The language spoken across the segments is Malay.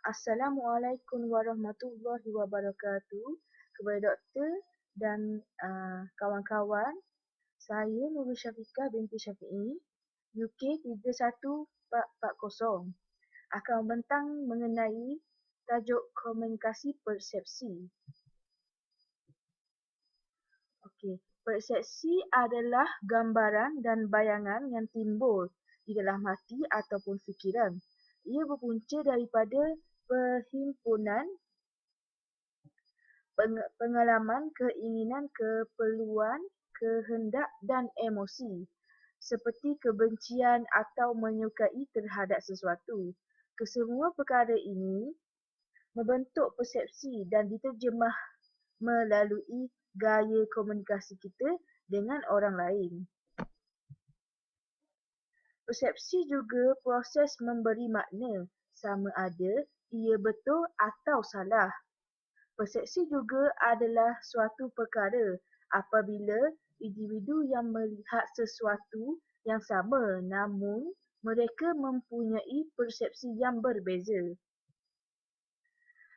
Assalamualaikum warahmatullahi wabarakatuh kepada doktor dan kawan-kawan. Saya Nurul Syafiqah binti Syafi'i, UK 31440 akan membentang mengenai tajuk komunikasi persepsi. Okey, persepsi adalah gambaran dan bayangan yang timbul di dalam hati ataupun fikiran. Ia berpunca daripada perhimpunan pengalaman, keinginan, keperluan, kehendak dan emosi seperti kebencian atau menyukai terhadap sesuatu. Kesemua perkara ini membentuk persepsi dan diterjemah melalui gaya komunikasi kita dengan orang lain. Persepsi juga proses memberi makna, sama ada ia betul atau salah. Persepsi juga adalah suatu perkara apabila individu yang melihat sesuatu yang sama namun mereka mempunyai persepsi yang berbeza.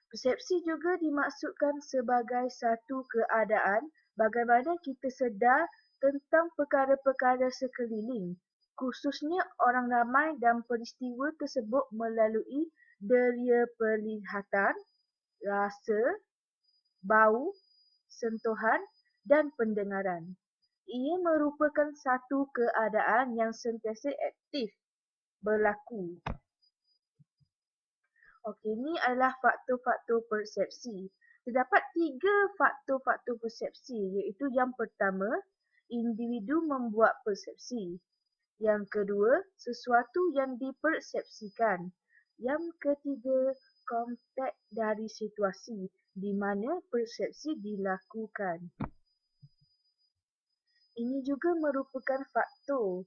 Persepsi juga dimaksudkan sebagai satu keadaan bagaimana kita sedar tentang perkara-perkara sekeliling, khususnya orang ramai dan peristiwa tersebut melalui deria penglihatan, rasa, bau, sentuhan dan pendengaran. Ia merupakan satu keadaan yang sentiasa aktif berlaku. Okey, ini adalah faktor-faktor persepsi. Terdapat 3 faktor-faktor persepsi iaitu yang pertama, individu membuat persepsi. Yang kedua, sesuatu yang dipersepsikan. Yang ketiga, konteks dari situasi di mana persepsi dilakukan. Ini juga merupakan faktor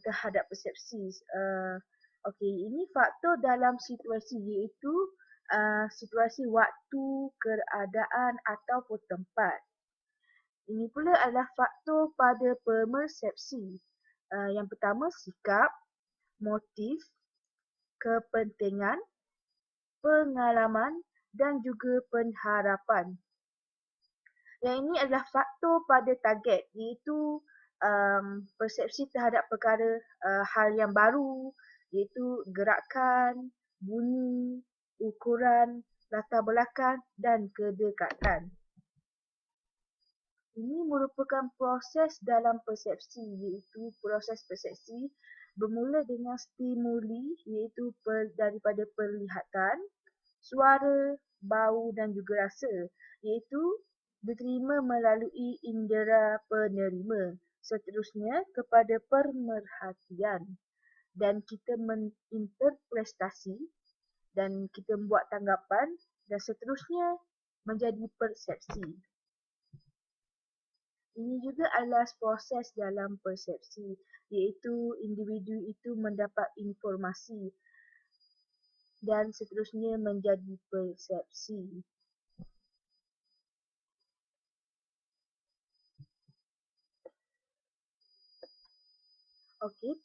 terhadap persepsi. Okey, ini faktor dalam situasi iaitu situasi waktu, keadaan ataupun tempat. Ini pula adalah faktor pada pemersepsi. Yang pertama, sikap, motif, kepentingan, pengalaman dan juga pengharapan. Yang ini adalah faktor pada target iaitu persepsi terhadap perkara hal yang baru iaitu gerakan, bunyi, ukuran, latar belakang dan kedekatan. Ini merupakan proses dalam persepsi iaitu proses persepsi bermula dengan stimuli iaitu daripada penglihatan, suara, bau dan juga rasa iaitu diterima melalui indera penerima. Seterusnya kepada pemerhatian dan kita menginterpretasi dan kita membuat tanggapan dan seterusnya menjadi persepsi. Ini juga adalah proses dalam persepsi iaitu individu itu mendapat informasi dan seterusnya menjadi persepsi. Okey,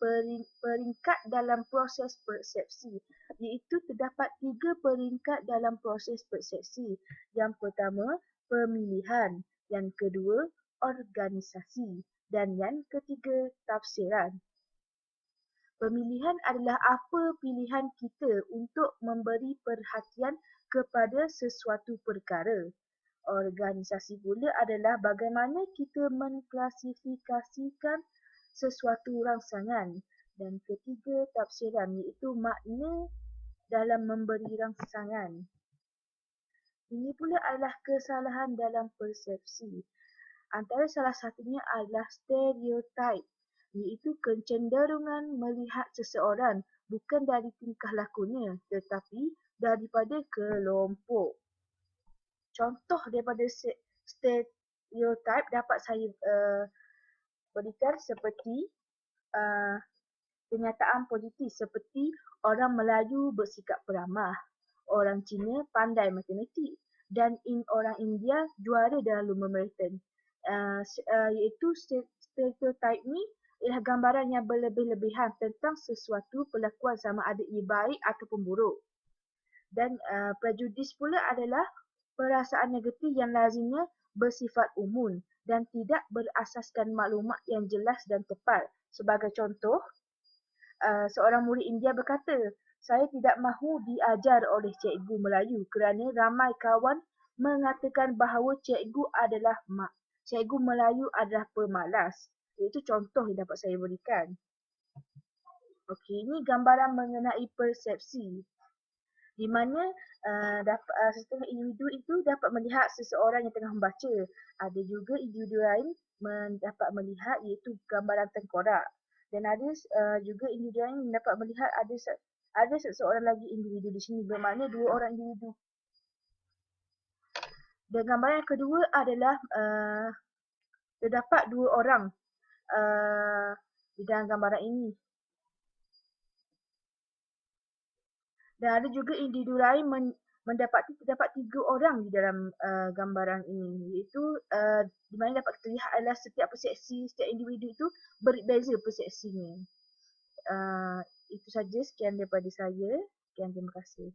peringkat dalam proses persepsi iaitu terdapat 3 peringkat dalam proses persepsi. Yang pertama, pemilihan. Yang kedua, organisasi. Dan yang ketiga, tafsiran. Pemilihan adalah apa pilihan kita untuk memberi perhatian kepada sesuatu perkara. Organisasi pula adalah bagaimana kita mengklasifikasikan sesuatu rangsangan. Dan ketiga, tafsiran iaitu makna dalam memberi rangsangan. Ini pula adalah kesalahan dalam persepsi. Antara salah satunya adalah stereotip iaitu kecenderungan melihat seseorang bukan dari tingkah lakunya tetapi daripada kelompok. Contoh daripada stereotip dapat saya berikan seperti kenyataan positif seperti orang Melayu bersikap peramah, orang Cina pandai matematik dan orang India juara dalam lomba maraton. Iaitu stereotip ni ialah gambaran yang berlebih-lebihan tentang sesuatu perlakuan sama ada ia baik ataupun buruk. Dan prejudis pula adalah perasaan negatif yang lazimnya bersifat umum dan tidak berasaskan maklumat yang jelas dan tepat. Sebagai contoh, seorang murid India berkata, saya tidak mahu diajar oleh cikgu Melayu kerana ramai kawan mengatakan bahawa cikgu Melayu adalah pemalas. Itu contoh yang dapat saya berikan. Okey, ini gambaran mengenai persepsi di mana setengah individu itu dapat melihat seseorang yang tengah membaca. Ada juga individu lain dapat melihat iaitu gambaran tengkorak. Dan ada juga individu lain dapat melihat ada seseorang lagi individu di sini, bermakna dua orang individu. Dan gambaran yang kedua adalah terdapat dua orang di dalam gambaran ini. Dan ada juga individu lain terdapat tiga orang di dalam gambaran ini, iaitu di mana dapat terlihat adalah setiap persepsi setiap individu itu berbeza persepsinya. Itu saja, sekian daripada saya. Sekian, terima kasih.